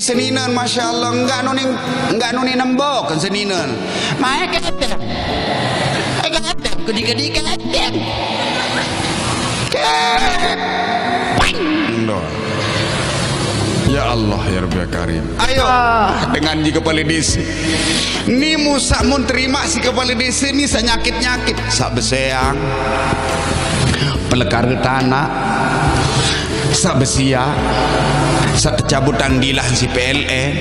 Seninan Masya Allah enggak nuni nembok kan seninan main kadang gede-gede kadang ya Allah ya Rabbi ya Karim ayo dengan di kepala desa ini musa mun terima si kepala desa ini senyakit-nyakit sak beseang pelekar tanah sak besia sak cabutan dilah si PLN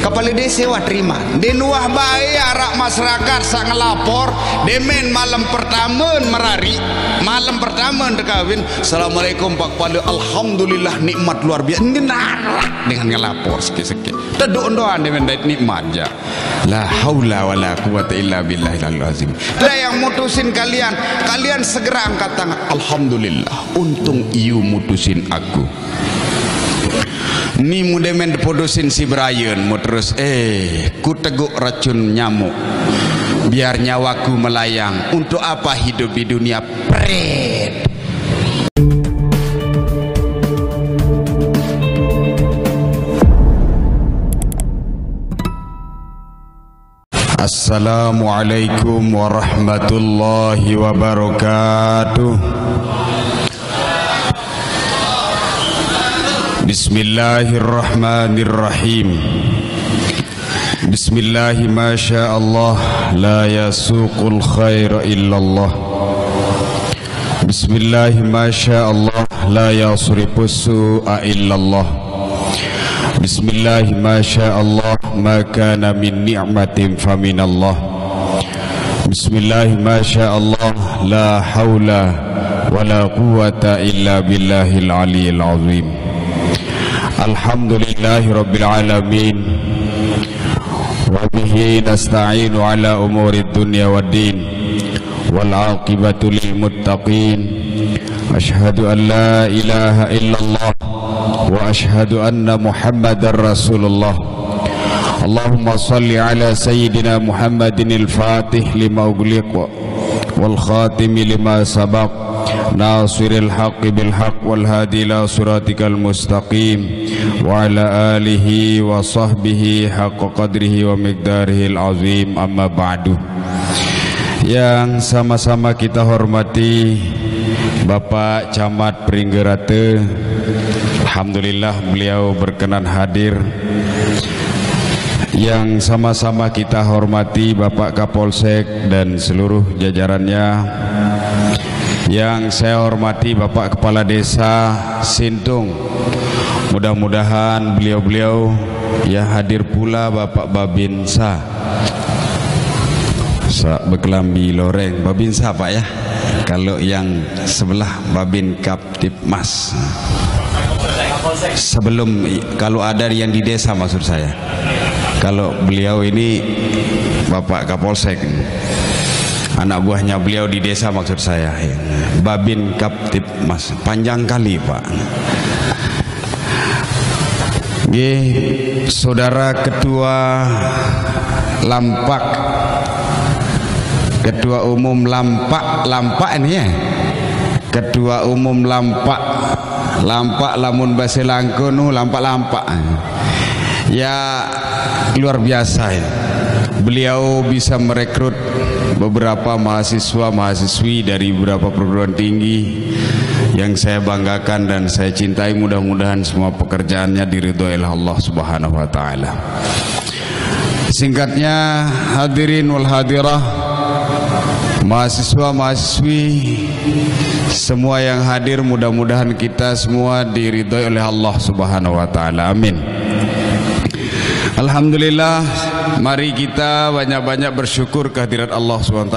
kepala desa wah terima denuah bae arak masyarakat sak ngelapor demen malam pertama merari malam pertama dekawin assalamualaikum Pak Kepala alhamdulillah nikmat luar biasa dengan ngelapor sikit-sikit teduk doan demen dait nikmat aja la haula wala quwata illa billahil azim lah yang mutusin kalian segera angkat tangan alhamdulillah untung iu mutusin aku ni muda men podosin si Brian mau terus ku teguk racun nyamuk biar nyawaku melayang untuk apa hidup di dunia pret. Assalamualaikum warahmatullahi wabarakatuh. Bismillahirrahmanirrahim. Bismillahi ma sya Allah la yasuqul khaira illallah. Bismillahi ma sya Allah la yasrifus su'a illallah. Bismillahi ma sya Allah ma kana min ni'matin faminallah. Bismillahi ma sya Allah la haula wala quwata illa billahil aliyil azim. Alhamdulillahi rabbil alamin wa bihi nasta'inu ala umuri dunya waddin wal aqibatu lil muttaqin ashhadu an la ilaha illallah wa ashhadu anna muhammadar rasulullah. Allahumma salli ala sayyidina Muhammadin al-fatih lima ughliq wal khatimi lima sabaq nasiril haqqi bil haqq wal hadi ila siratikal mustaqim wa ala alihi wa sahbihi haqqa qadrihi wa miqdarihil azim amma ba'du. Yang sama-sama kita hormati Bapak Camat Pringgerate, alhamdulillah beliau berkenan hadir. Yang sama-sama kita hormati Bapak Kapolsek dan seluruh jajarannya. Yang saya hormati Bapak Kepala Desa Sintung, mudah-mudahan beliau-beliau ya hadir pula Bapak Babinsa berkelambi loreng Babinsa Pak ya, kalau yang sebelah Babin Kaptipmas sebelum, kalau ada yang di desa maksud saya, kalau beliau ini Bapak Kapolsek anak buahnya beliau di desa maksud saya ya. Babin Kaptipmas panjang kali Pak. Saudara Ketua Lampak, Ketua Umum Lampak ini ya, Ketua Umum Lampak lamun bahasa Langkono lampak ya, luar biasa ya. Beliau bisa merekrut beberapa mahasiswa-mahasiswi dari beberapa perguruan tinggi yang saya banggakan dan saya cintai. Mudah-mudahan semua pekerjaannya diridhoi oleh Allah Subhanahu wa taala. Singkatnya, hadirin wal hadirah, mahasiswa-mahasiswi semua yang hadir, mudah-mudahan kita semua diridhoi oleh Allah Subhanahu wa taala. Amin. Alhamdulillah, mari kita banyak-banyak bersyukur kehadirat Allah SWT.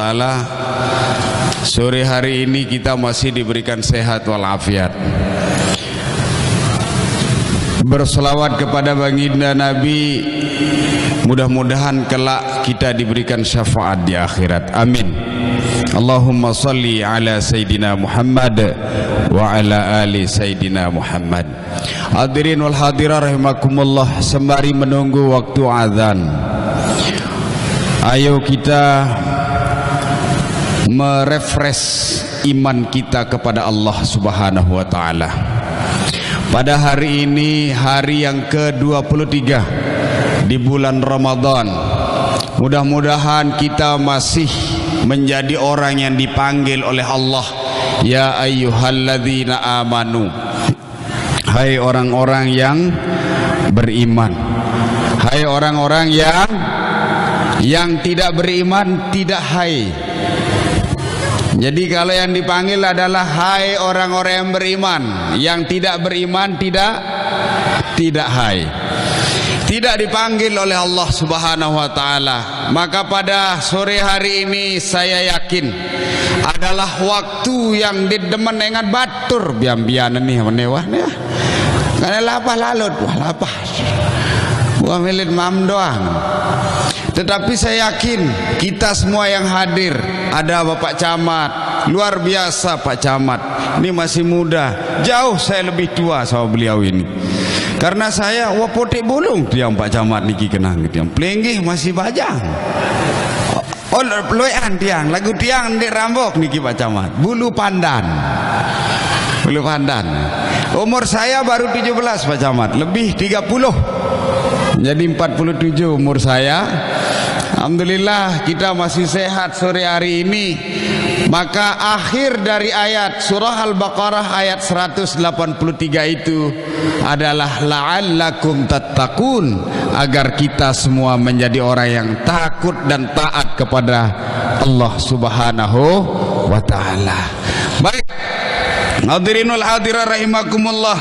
Sore hari ini kita masih diberikan sehat walafiat. Berselawat kepada baginda Nabi, mudah-mudahan kelak kita diberikan syafaat di akhirat. Amin. Allahumma salli ala Sayyidina Muhammad wa ala ali Sayyidina Muhammad. Hadirin wal hadirah rahimakumullah, sembari menunggu waktu azan, ayo kita merefresh iman kita kepada Allah Subhanahu wa taala. Pada hari ini, hari yang ke-23 di bulan Ramadan, mudah-mudahan kita masih menjadi orang yang dipanggil oleh Allah, ya ayyuhalladzina amanu, hai orang-orang yang beriman. Hai orang-orang yang tidak beriman, tidak hai. Jadi kalau yang dipanggil adalah hai orang-orang yang beriman, yang tidak beriman tidak hai. Tidak dipanggil oleh Allah Subhanahu wa taala. Maka pada sore hari ini saya yakin adalah waktu yang didemen engat batur biam-bianan nih menewah nih. Karena lapah lalut, wah lapah. Wah milit mam doang. Tetapi saya yakin kita semua yang hadir, ada Bapak Camat, luar biasa Pak Camat, ini masih muda, jauh saya lebih tua sama beliau ini. Karena saya wah potek bolong tiang Pak Camat niki kenang tiang pelenggih masih bajang. Oh loyan tiang, lagu tiang di rambok niki Pak Camat, bulu pandan. Bulu pandan. Umur saya baru 17 Pak Camat, lebih 30. Jadi 47 umur saya. Alhamdulillah kita masih sehat sore hari ini. Maka akhir dari ayat surah Al-Baqarah ayat 183 itu adalah la'allakum tattaqun, agar kita semua menjadi orang yang takut dan taat kepada Allah Subhanahu wa taala. Baik, hadirinul hadirat rahimakumullah.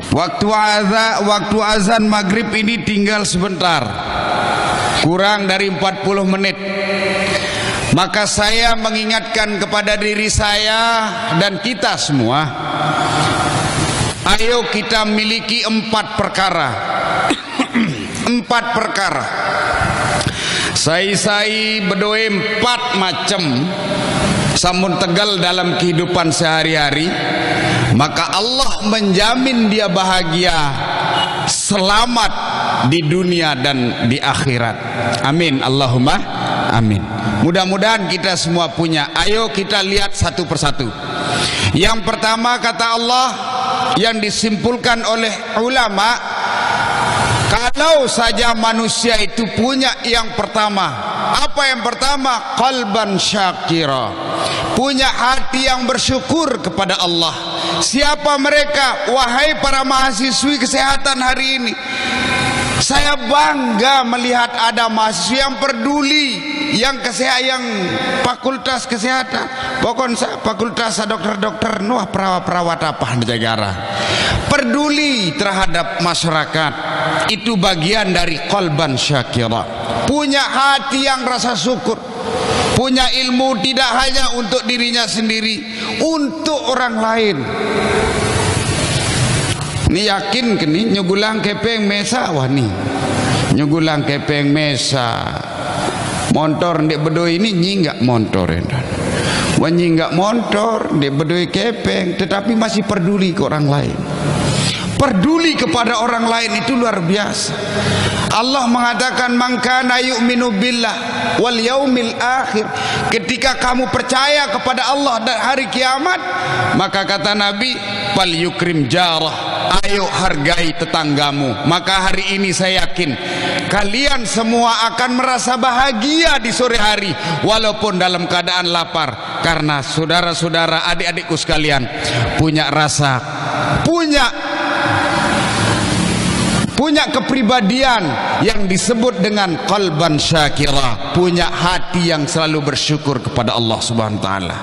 Waktu azan maghrib ini tinggal sebentar, kurang dari 40 menit. Maka saya mengingatkan kepada diri saya dan kita semua, ayo kita miliki 4 perkara. 4 perkara. Sai bedoe 4 macam samun tegal dalam kehidupan sehari-hari, maka Allah menjamin dia bahagia, selamat di dunia dan di akhirat. Amin, Allahumma amin. Mudah-mudahan kita semua punya. Ayo kita lihat satu persatu. Yang pertama kata Allah yang disimpulkan oleh ulama, kalau saja manusia itu punya yang pertama. Apa yang pertama? Qalban syakira, punya hati yang bersyukur kepada Allah. Siapa mereka? Wahai para mahasiswi kesehatan hari ini, saya bangga melihat ada mahasiswa yang peduli, yang fakultas kesehatan, pokoknya fakultas dokter-dokter, nuah perawat-perawat apa negara, peduli terhadap masyarakat. Itu bagian dari qalban syakira, punya hati yang rasa syukur, punya ilmu tidak hanya untuk dirinya sendiri, untuk orang lain. Ini yakin kini nyugulang kepeng mesa, wah nih nyugulang kepeng mesa motor ndek bedoi ini nyinggak motor endan, wah nyinggak motor ndek bedoi kepeng, tetapi masih peduli ke orang lain. Peduli kepada orang lain itu luar biasa. Allah mengatakan man kana yu'minu billah wal yaumil akhir, ketika kamu percaya kepada Allah dan hari kiamat, maka kata Nabi fal yukrim jarah, ayo hargai tetanggamu. Maka hari ini saya yakin kalian semua akan merasa bahagia di sore hari walaupun dalam keadaan lapar, karena saudara-saudara, adik-adikku sekalian punya rasa, punya kepribadian yang disebut dengan qalban syakira, punya hati yang selalu bersyukur kepada Allah Subhanahu wa taala.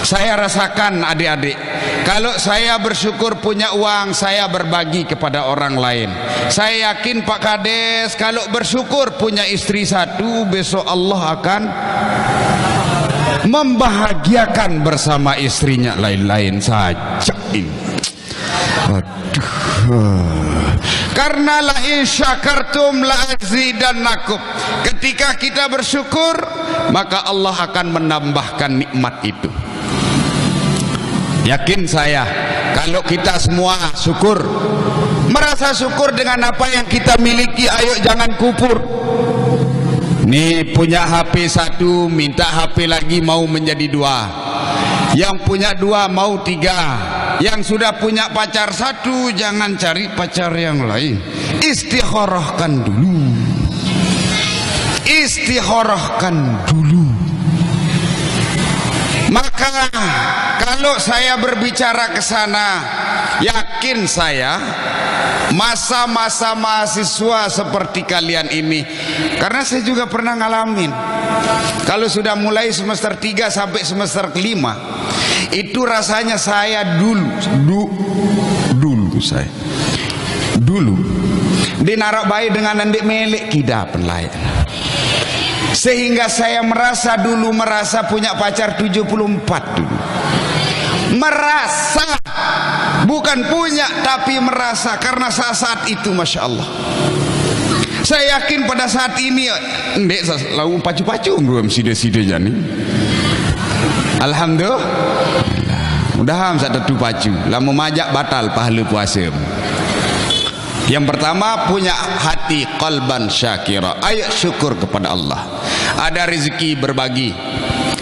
Saya rasakan adik-adik, kalau saya bersyukur punya uang, saya berbagi kepada orang lain. Saya yakin Pak Kades kalau bersyukur punya istri satu, besok Allah akan membahagiakan bersama istrinya lain-lain saja. Karena la in syakartum la azidannakum, ketika kita bersyukur maka Allah akan menambahkan nikmat itu. Yakin saya kalau kita semua syukur, merasa syukur dengan apa yang kita miliki, ayo jangan kufur. Nih punya HP 1 minta HP lagi mau menjadi 2, yang punya 2 mau 3, yang sudah punya pacar satu jangan cari pacar yang lain. Istikharahkan dulu. Istikharahkan dulu. Maka kalau saya berbicara ke sana, yakin saya masa-masa mahasiswa seperti kalian ini, karena saya juga pernah ngalamin. Kalau sudah mulai semester 3 sampai semester 5, itu rasanya saya dulu dinarak baik dengan nandik melek kida penlayan. Sehingga saya merasa punya pacar 74 dulu. Merasa, bukan punya tapi merasa, karena saat itu Masya Allah. Saya yakin pada saat ini ndek lalu pacu-pacu belum sida-sida jani. Alhamdulillah. Mudah-mudahan satu pacu. Lamu majak batal pahala puasa. Yang pertama, punya hati qalban syakira, ayo syukur kepada Allah. Ada rezeki berbagi,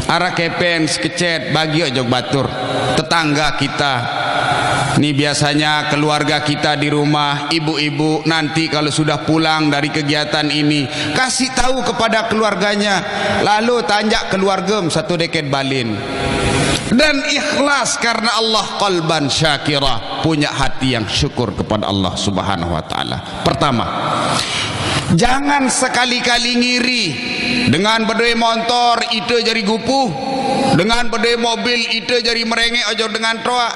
arah kepen sekecet bagi ojok batur. Tetangga kita ini biasanya keluarga kita di rumah, ibu-ibu nanti kalau sudah pulang dari kegiatan ini kasih tahu kepada keluarganya, lalu tanjak keluarga satu deket balin. Dan ikhlas karena Allah, qalban syakira, punya hati yang syukur kepada Allah Subhanahu wa taala. Pertama, jangan sekali-kali ngiri dengan bedoi motor itu jadi gupuh, dengan bedoi mobil itu jadi merengek ojo dengan toa.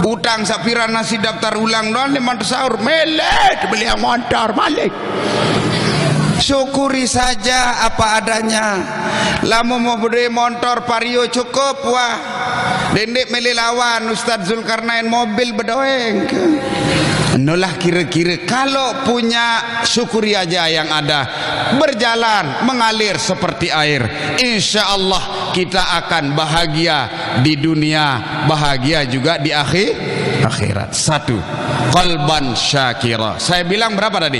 Utang sapiran nasi daftar ulang doang lima sahur melet beli motor balik. Syukuri saja apa adanya. Lama mau beri motor Vario cukup wah. Dendek melelawan Ustaz Zulkarnain mobil bedoeng. Enolah kira-kira kalau punya syukuri aja yang ada, berjalan mengalir seperti air. Insya Allah kita akan bahagia di dunia, bahagia juga di akhirat. Satu, qalban syakira. Saya bilang berapa tadi?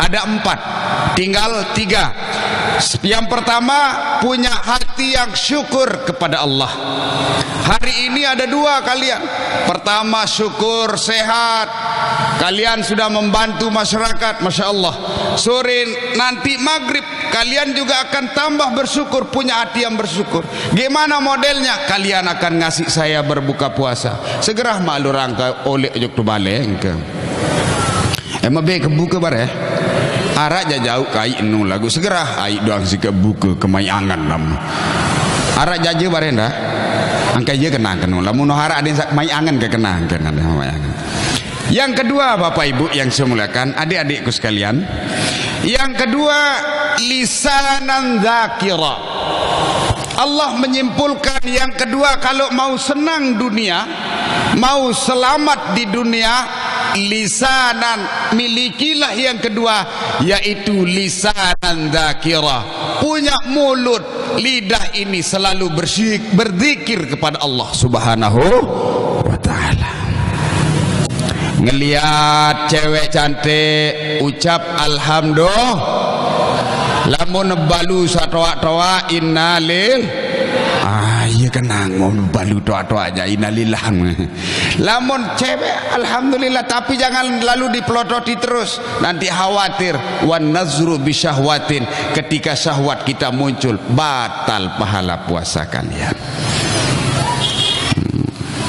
Ada 4, tinggal 3. Yang pertama, punya hati yang syukur kepada Allah. Hari ini ada 2 kalian. Pertama, syukur sehat. Kalian sudah membantu masyarakat, Masya Allah. Sore nanti maghrib kalian juga akan tambah bersyukur, punya hati yang bersyukur. Gimana modelnya? Kalian akan ngasih saya berbuka puasa. Segera malu rangka oleh juk tu baleng ke. Emang be kebuka bare. Arak jauh kai nu lagu segera ai doang sih kebuka kemayangan lam. Arak jaje bare nda. Angkai je kenang kenu. Lamun no harak den sak mayangan ke kenang kenang mayangan. Yang kedua, Bapak Ibu yang saya muliakan, adik-adikku sekalian, yang kedua, lisanan dzakira. Allah menyimpulkan yang kedua, kalau mau senang dunia, mau selamat di dunia, lisanan, milikilah yang kedua, yaitu lisanan dzakira. Punya mulut, lidah ini selalu berzikir kepada Allah Subhanahu wa ta'ala. Ngelihat cewek cantik ucap alhamdulillah, lamun balu satoa-toa innalil iya kenang mau balu toa-toa aja innalillah. Lamun cewek alhamdulillah, tapi jangan lalu dipelototi terus, nanti khawatir wan nazru bisyahwatin, ketika syahwat kita muncul batal pahala puasa kalian.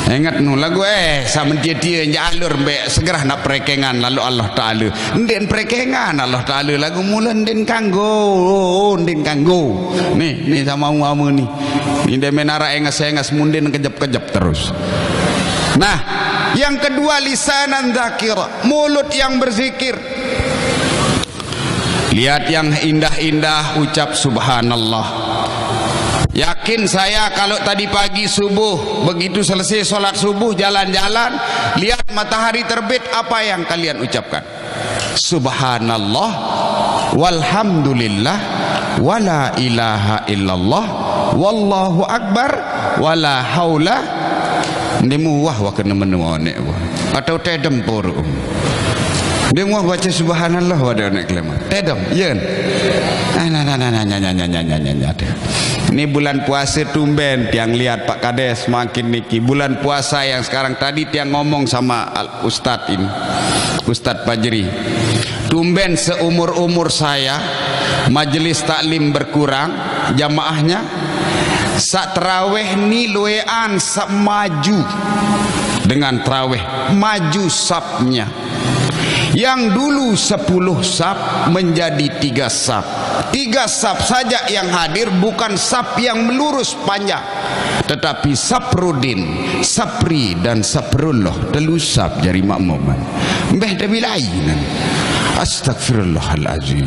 Ingat nu lagu sama dia jalur mbek segera nak perekengan lalu Allah Taala ndin perekengan Allah Taala lagu mula ndin kanggo nih sama uamu nih ini menara engas mundin kejap terus. Nah, yang kedua lisanan dzakira, mulut yang berzikir. Lihat yang indah-indah ucap subhanallah. Yakin saya kalau tadi pagi subuh begitu selesai sholat subuh jalan-jalan lihat matahari terbit, apa yang kalian ucapkan? Subhanallah walhamdulillah wala ilaha illallah wallahu akbar wala haula ndimu wah wa kena menuane atau tedem pur Dia mau baca subhanallah wadah nak kelima. Tedom, yen. Ini bulan puasa tumben tiang lihat Pak Kades makin niki. Bulan puasa yang sekarang tadi tiang ngomong sama Ustadz ini, Ustadz Fajri. Tumben seumur-umur saya majelis taklim berkurang jamaahnya. Sak terawih ni luean sak maju dengan terawih maju sapnya. Yang dulu 10 sap menjadi 3 sap. 3 sap saja yang hadir, bukan sap yang melurus panjang, tetapi saprudin, sapri dan saprullah. Telu sap jari makmuman. Mbah dah bilainan. Astagfirullahalazim.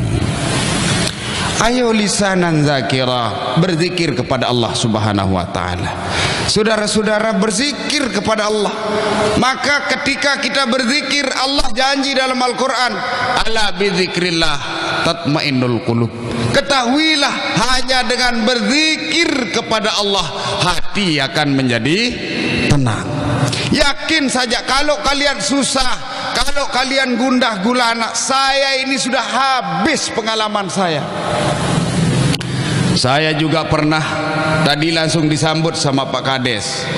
Ayo lisanan zakira, berzikir kepada Allah Subhanahu wa taala. Saudara-saudara, berzikir kepada Allah. Maka ketika kita berzikir, Allah janji dalam Al-Qur'an, ala bidzikrillah tatmainnul qulub. Ketahuilah hanya dengan berzikir kepada Allah hati akan menjadi tenang. Yakin saja kalau kalian susah, kalau kalian gundah gulana, saya ini sudah habis pengalaman saya. Saya juga pernah tadi langsung disambut sama Pak Kades.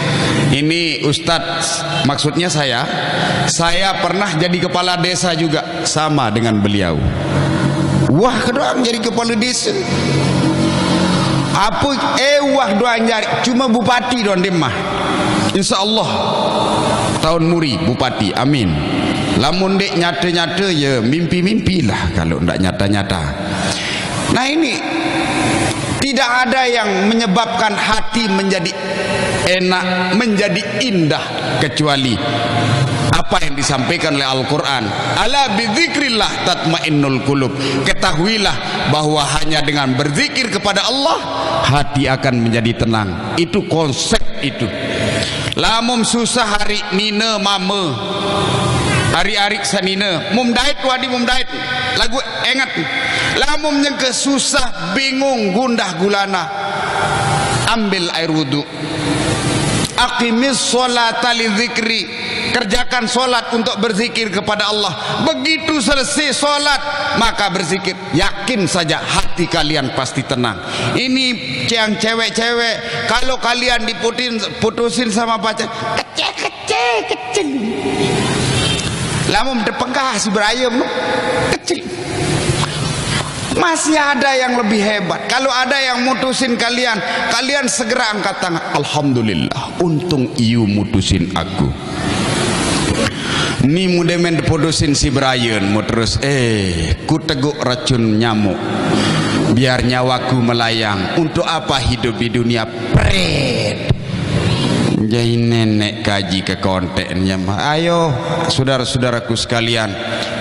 Ini Ustadz, maksudnya saya pernah jadi kepala desa juga sama dengan beliau. Wah, kedoang jadi kepala desa. Apa wah doang jadi cuma bupati doang demah. Insyaallah tahun muri bupati, amin. Lamun dek nyata-nyata ya mimpi-mimpilah kalau ndak nyata-nyata. Nah ini tidak ada yang menyebabkan hati menjadi enak, menjadi indah kecuali apa yang disampaikan oleh Al-Quran. Ala bidzikrillah tatmainnul qulub. Ketahuilah bahwa hanya dengan berzikir kepada Allah hati akan menjadi tenang. Itu konsep itu. Lamun susah hari nina mama, hari-hari sanina mumdait wadi mumdait lagu ingat. Lamun yang kesusah bingung gundah gulana, ambil air wudu, aqimis sholata lidzikri, kerjakan solat untuk berzikir kepada Allah. Begitu selesai solat maka berzikir, yakin saja hati kalian pasti tenang. Ini yang cewek-cewek, kalau kalian diputusin sama pacar kecil, lamun depengkah si berayam kecil. Masih ada yang lebih hebat. Kalau ada yang mutusin kalian, kalian segera angkat tangan. Alhamdulillah, untung iu mutusin aku. Ni muda men diputusin si Brian, mau terus ku teguk racun nyamuk biar nyawaku melayang. Untuk apa hidup di dunia? Pret. Jadi nenek kaji ke kontennya. Ayo saudara-saudaraku sekalian,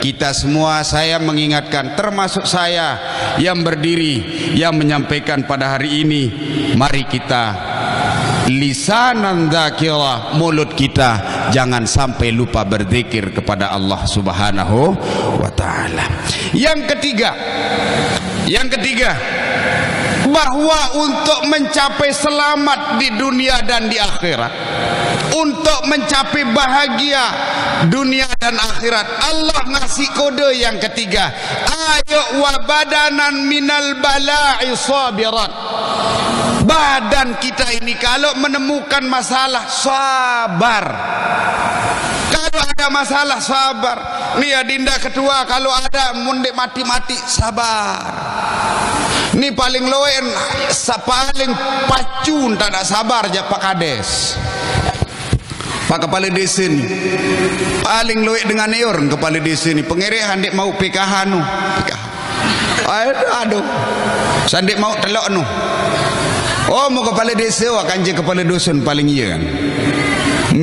kita semua, saya mengingatkan, termasuk saya yang berdiri, yang menyampaikan pada hari ini, mari kita lisanan dzakira, mulut kita jangan sampai lupa berzikir kepada Allah Subhanahu wa taala. Yang ketiga, bahwa untuk mencapai selamat di dunia dan di akhirat, untuk mencapai bahagia dunia dan akhirat, Allah ngasih kode yang ketiga. Ayo wa badanan minal bala'i sabirat. Badan kita ini kalau menemukan masalah, sabar. Kalau ada masalah, sabar. Nih adinda ketua, kalau ada mundek mati-mati, sabar. Ini paling loen, paling pacun tak ada sabar aja Pak Kades, Pak Kepala Desa ni paling loek dengan eor Kepala Desa ni. Pengerehan dek mau PKH nu, aduh sandek mau telok nu. Oh mau Kepala Desa akan je Kepala Dusun paling iya kan.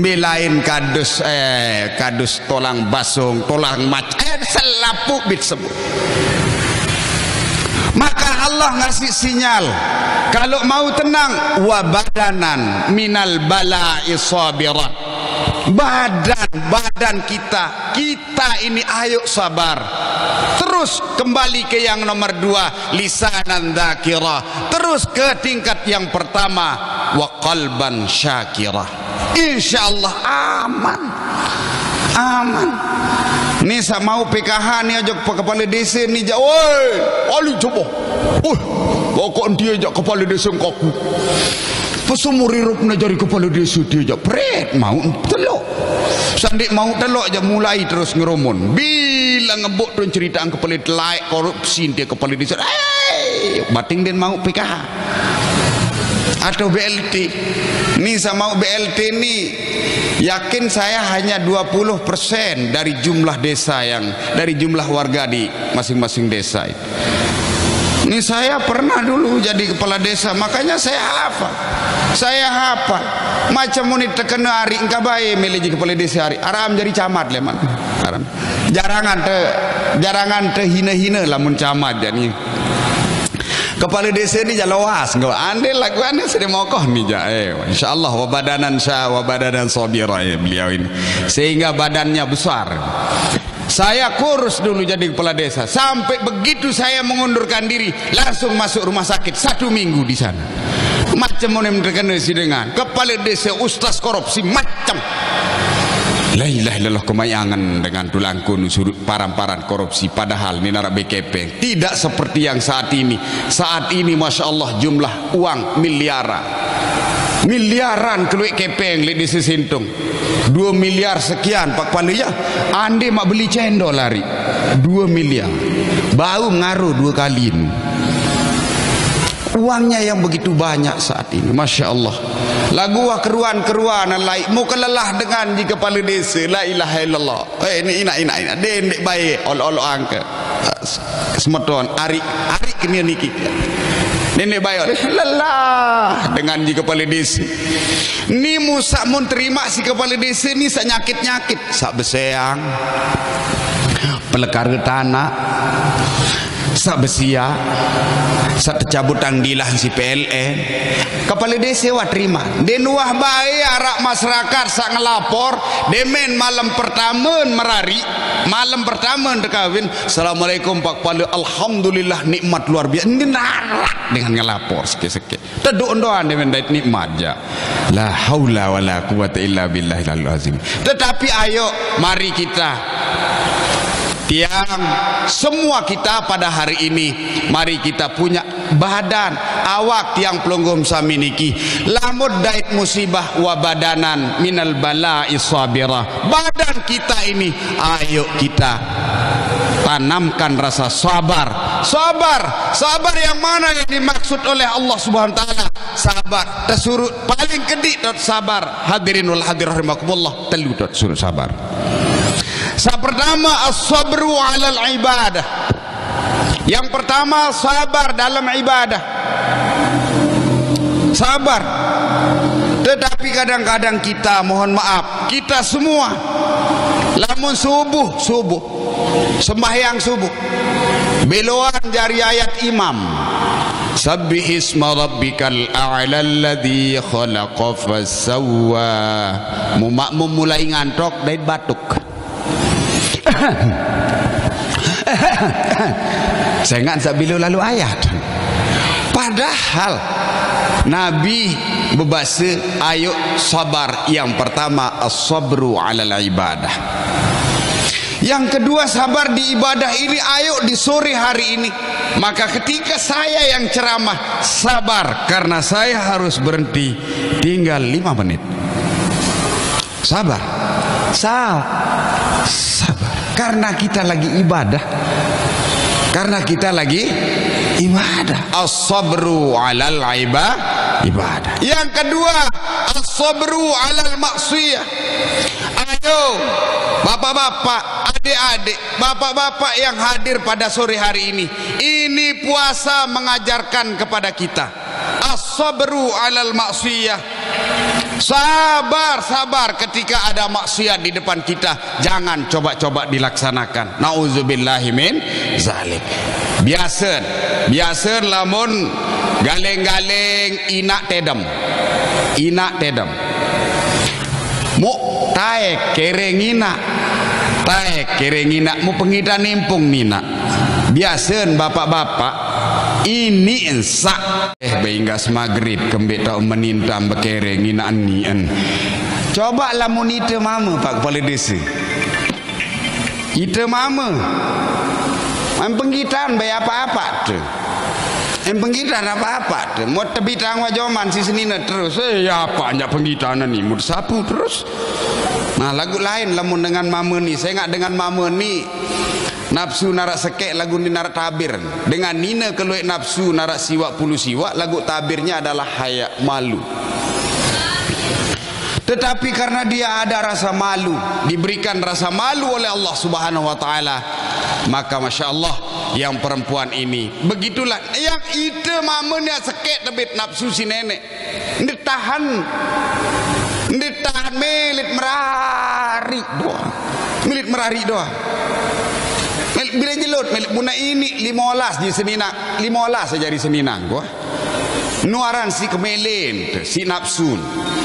Belain kadus tolang basung, tolang mac, selapuk bit sebut. Maka Allah ngasih sinyal, kalau mau tenang, wa badanan minal bala'i sabirat. Badan kita ini ayo sabar. Terus kembali ke yang nomor 2, lisanan dzakira. Terus ke tingkat yang pertama, wa qalban syakira. Insyaallah aman. Ni sak mau PKH ni ajak kepala desa ni jak, oi, ali coba. Pokok dia ajak kepala desa kaku. Pesumur hirup nak jadi kepala desa dia ajak pret mau telok. Sandik mau telok aja mulai terus ngeromun. Bila ngebuk tu ceritaan kepala telai korupsi dia kepala desa. Bating dia mau PKH. Atau BLT. Ni sama BLT ni yakin saya hanya 20% dari jumlah desa dari jumlah warga di masing-masing desa. Ini saya pernah dulu jadi kepala desa, makanya saya hafal macam ini terkena hari engkau baik milih kepala desa hari aram jadi camat leman jarangan hina-hina lamun camat jadi kepala desa ni jalawas enggak andai laguannya sedih mokoh ni ja insyaallah wa badanan sabira beliau ini sehingga badannya besar. Saya kurus dulu jadi kepala desa sampai begitu saya mengundurkan diri langsung masuk rumah sakit 1 minggu di sana. Macam mana terkena si dengan kepala desa ustaz korupsi macam la ilaha illallah kemayangan dengan tulangku surut paran-paran korupsi padahal ni narak BKP tidak seperti yang saat ini Masya Allah jumlah uang miliaran keluik kepeng li di sesintung 2 miliar sekian pak kepala ya ande mak beli cendol lari 2 miliar bau ngaruh 2 kali ini. Uangnya yang begitu banyak saat ini Masya Allah lagu keruan lain mau kelelah dengan di kepala desa la ilaha illallah ini ina dendek baik ol angka semeton ari kena niki nenek baik lelah dengan di kepala desa ni musak mun terima si kepala desa ni sak nyakit sak beseang pelekar tanah sak besia sak tercabut tangdilah si PLN kepala desa wa terima dia nuah baik arak masyarakat sak ngelapor demen malam pertama merari malam pertama dekawin assalamualaikum pak kepala alhamdulillah nikmat luar biasa ini narak dengan ngelapor sikit-sikit teduk doan demen dait nikmat ja la haula wala quwata illa billahil azim. Tetapi ayo mari kita tiang semua kita pada hari ini mari kita punya badan awak tiang pelunggum saminiki lamud dait musibah wa badanan minal bala'i sabirah badan kita ini ayo kita tanamkan rasa sabar yang mana yang dimaksud oleh Allah Subhanahu wa taala sabar tersuruh paling kedik sabar hadirin wal hadir rahimakumullah telu suruh sabar. Pertama as-sabru 'alal ibadah. Yang pertama sabar dalam ibadah. Sabar. Tetapi kadang-kadang kita mohon maaf, kita semua lamun subuh sembahyang subuh beloan jari ayat imam Sabbihisma rabbikal a'la alladhi khalaqa fasawwa makmum mulai ngantok dari batuk saya nggak bila lalu ayat padahal Nabi berbahasa ayo sabar yang pertama as-sabru 'alal ibadah yang kedua sabar di ibadah ini ayo di sore hari ini maka ketika saya yang ceramah sabar karena saya harus berhenti tinggal 5 menit sabar karena kita lagi ibadah as-sabru 'alal ibadah. Yang kedua as-sabru 'alal maksiyah. Ayo bapak-bapak, adik-adik, bapak-bapak yang hadir pada sore hari ini puasa mengajarkan kepada kita as-sabru 'alal maksiyah. Sabar ketika ada maksiat di depan kita, jangan coba-coba dilaksanakan. Nauzubillahi min zalik. Biasa lamun galeng-galeng inak tedem mu taek kerengina mu pengidan nimpung nina biasa bapak-bapak ini ensak behinggas maghrib kembek tak menintam bekerengina nian coba lamun itu mama pak kepala desa Ita mama penggitan bay apa-apa tu. Penggitan apa-apa tu. Mau tebitang wajoman si senina terus. Ya apa nya penggitanan ni mau sapu terus. Nah lagu lain lamun dengan mama ni. Saya ngak dengan mama ni nafsu narak sekek lagu ni narak tabir. Dengan nina keluik nafsu narak siwak puluh siwak, lagu tabirnya adalah haya, malu. Tetapi karena dia ada rasa malu, diberikan rasa malu oleh Allah Subhanahu wa taala, maka Masya Allah yang perempuan ini begitulah. Yang ide mamanya sekek tebit nafsu si nenek, ditahan melit merari doa, melit merari doa. Bila jelut milik buna ini 15 di Seminang, 15 saja di Seminang gua. Nuaran si kemelin, si nafsun.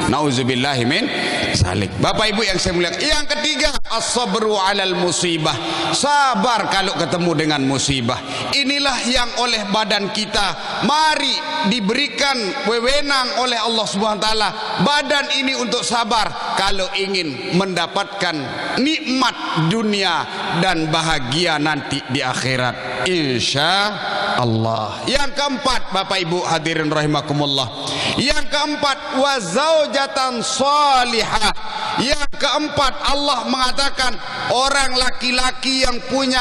Nauzubillahi min zalik. Bapak Ibu yang saya muliakan. Yang ketiga, as-sabru 'alal musibah. Sabar kalau ketemu dengan musibah. Inilah yang oleh badan kita mari diberikan wewenang oleh Allah Subhanahu wa taala. Badan ini untuk sabar kalau ingin mendapatkan nikmat dunia dan bahagia nanti di akhirat, insya Allah. Yang keempat, Bapak Ibu hadirin rahimakumullah, yang keempat, wa zaujatan salihah. Yang keempat, Allah mengatakan orang laki-laki yang punya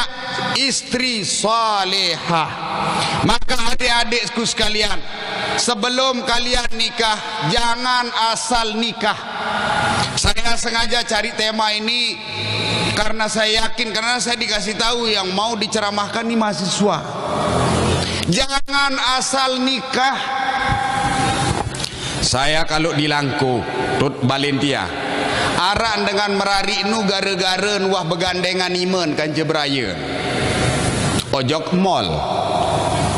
istri salihah. Maka adik-adikku sekalian, sebelum kalian nikah, jangan asal nikah. Saya sengaja cari tema ini karena saya yakin, karena saya dikasih tahu yang mau diceramahkan ini mahasiswa. Jangan asal nikah. Saya kalau di Langko, Tut Balentia, arak dengan merari nu gara-gara nuah begandengan iman kan jebraya. Ojok mall,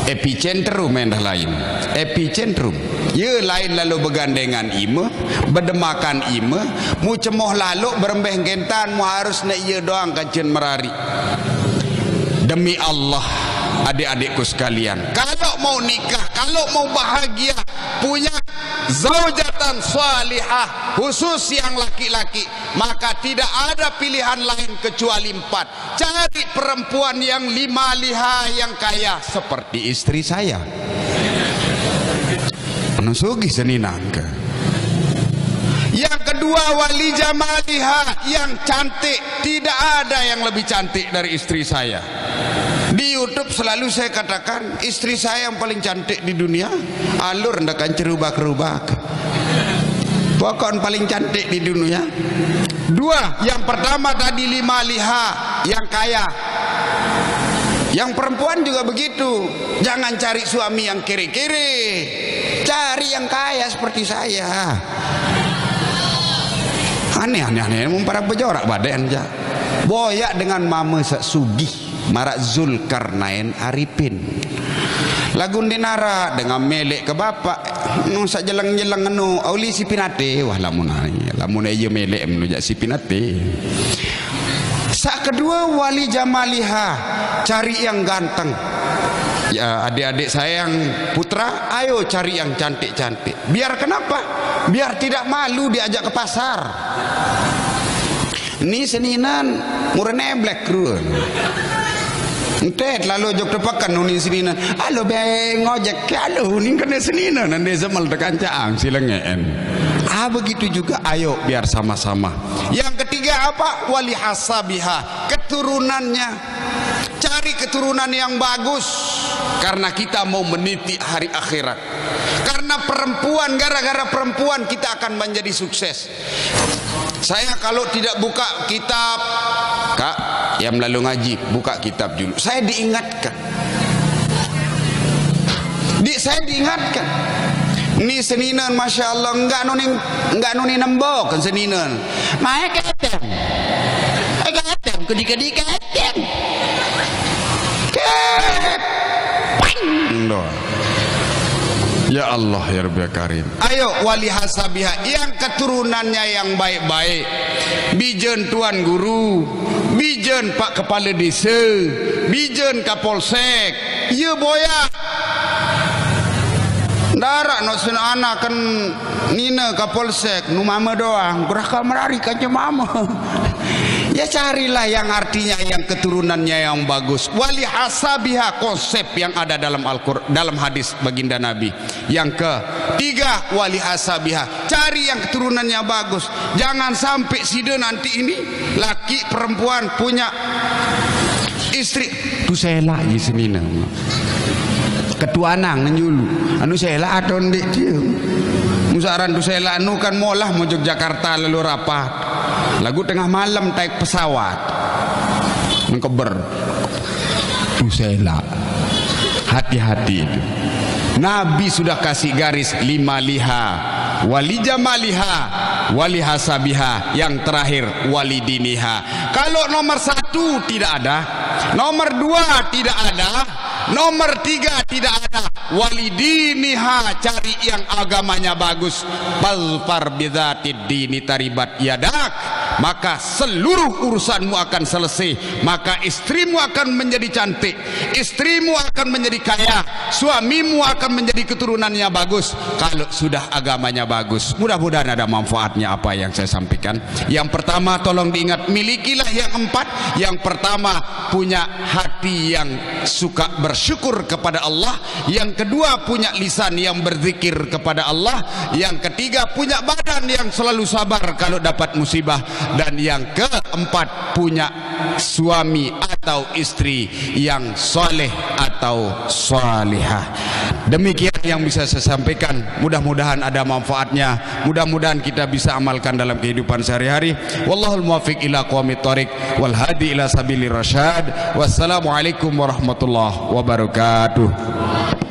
epicentrum yang dah lain. Epicentrum. Ya lain lalu begandengan ima, berdemakan ima, mu cemoh lalu berembeh gentan, mu harus nak ia doang kancen merari. Demi Allah, adik-adikku sekalian, kalau mau nikah, kalau mau bahagia, punya zaujatan salihah, khusus yang laki-laki, maka tidak ada pilihan lain kecuali 4. Cari perempuan yang 5 liha, yang kaya seperti istri saya. Nusugi seninang ke. Yang kedua, wali jamaliha, yang cantik. Tidak ada yang lebih cantik dari istri saya. Di YouTube selalu saya katakan istri saya yang paling cantik di dunia. Alur ndakan cerubak-rubak. Pokok paling cantik di dunia. 2, yang pertama tadi 5 liha, yang kaya. Yang perempuan juga begitu. Jangan cari suami yang kere-kere, cari yang kaya seperti saya. Aneh-aneh para pejorak badan aja. Boyak dengan mama sugih marak Zulkarnain Arifin. Lagun dinara dengan melek ke bapak. Nu sak jelang-jelang anu auli si pinate. Wah lamun aja melek menujak si pinate. Sak kedua, wali jamaliha, cari yang ganteng. Ya adik-adik saya yang putra, ayo cari yang cantik-cantik. Biar kenapa? Biar tidak malu diajak ke pasar. Ni seninan murane black run. Entet lalu jok tepakan nunin seninan. Halo beng ojek, halo ning kena seninan ande semal tekan caang silengeen. Begitu juga, ayo biar sama-sama. Yang ketiga apa? Wali hasabiha, keturunannya. Cari keturunan yang bagus, karena kita mau meniti hari akhirat. Karena perempuan, gara-gara perempuan kita akan menjadi sukses. Saya kalau tidak buka kitab, Kak yang lalu ngaji, buka kitab dulu. Saya diingatkan. Saya diingatkan. Ni seninan Masya Allah enggak nuni nembok kan seninan. Mae kadang. Kadang kedi-kedi kadang. Ya Allah ya Rabbi Karim. Ayo wali hasabiha, yang keturunannya yang baik-baik. Bijen tuan guru, bijen pak kepala desa, bijen kapolsek. Ya boya. Darak no sen anak kan nina kapolsek nu mama doang, beraka merari kan mama. ya carilah yang artinya yang keturunannya yang bagus. Wali hasabiha, konsep yang ada dalam Al-Qur'an, dalam hadis baginda Nabi. Yang ketiga, wali hasabiha, cari yang keturunannya bagus. Jangan sampai sida nanti ini laki perempuan punya istri tu sela di sini ketua nang nyulu anu sela atau ndik dia musaran tu sela anu kan molah mau Yogyakarta lalu rapat lagu tengah malam naik pesawat mengkeber tu sela. Hati-hati itu. Nabi sudah kasih garis 5 liha, wali jamaliha, wali hasabiha, yang terakhir wali diniha. Kalau nomor 1 tidak ada, nomor 2 tidak ada, nomor 3 tidak ada, wali diniha, cari yang agamanya bagus. Balfar bidzatid dini taribat yadak, maka seluruh urusanmu akan selesai. Maka istrimu akan menjadi cantik, istrimu akan menjadi kaya, suamimu akan menjadi keturunannya bagus kalau sudah agamanya bagus. Mudah-mudahan ada manfaatnya apa yang saya sampaikan. Yang pertama, tolong diingat, milikilah yang 4. Yang pertama, punya hati yang suka bersyukur kepada Allah. Yang kedua, punya lisan yang berzikir kepada Allah. Yang ketiga, punya badan yang selalu sabar kalau dapat musibah. Dan yang keempat, punya suami atau istri yang soleh atau solihah. Demikian yang bisa saya sampaikan. Mudah-mudahan ada manfaatnya. Mudah-mudahan kita bisa amalkan dalam kehidupan sehari-hari. Wallahul muwaffiq ila aqwamit thoriq wal hadi ila sabilir rasyad. Wassalamualaikum warahmatullahi wabarakatuh.